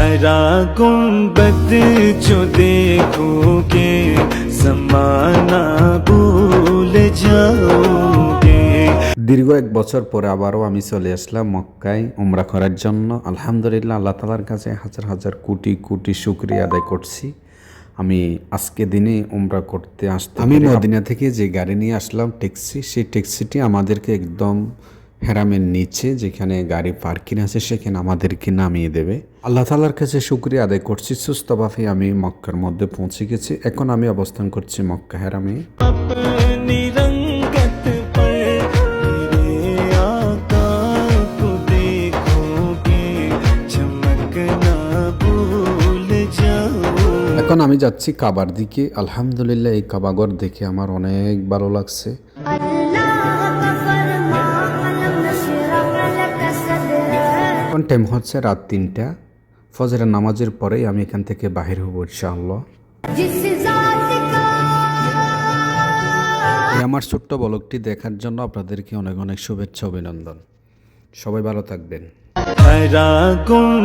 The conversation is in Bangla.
हरा गुंबद जो देखोगे ज़माना भूल जाओगे। দীর্ঘ এক বছর পরে আবারও আমি চলে আসলাম মক্কায় উমরা করার জন্য। আলহামদুলিল্লাহ, আল্লাহ তাআলার কাছে হাজার হাজার কোটি কোটি শুকরিয়া আদায় করছি। আমি আজকে দিনে উমরা করতে আসতে আমি মদিনা থেকে যে গাড়ি নিয়ে আসলাম ট্যাক্সি, সেই ট্যাক্সিটি আমাদেরকে একদম হেরামের নিচে যেখানে গাড়ি পার্কিং আছে সেখানে আমাদেরকে নামিয়ে দেবে। আল্লাহ তাআলার কাছে শুকরিয়া আদায় করছি, সুস্থভাবে আমি মক্কার মধ্যে পৌঁছে গেছি। এখন আমি অবস্থান করছি মক্কা হেরামে। अपनी रंगत पर मेरे आका को देखोगे चमकना भूल जाओगे। এখন আমি যাচ্ছি কাবার দিকে। আলহামদুলিল্লাহ, এই কাবাঘর দেখে আমার অনেক ভালো লাগছে। এখন টাইম হচ্ছে রাত 3টা। ফজরের নামাজের পরেই আমি এখান থেকে বাহির হব ইনশাআল্লাহ। এই আমার ছোট্ট ব্লগটি দেখার জন্য আপনাদেরকে অনেক অনেক শুভেচ্ছা অভিনন্দন। সবাই ভালো থাকবেন। हरा गुंबद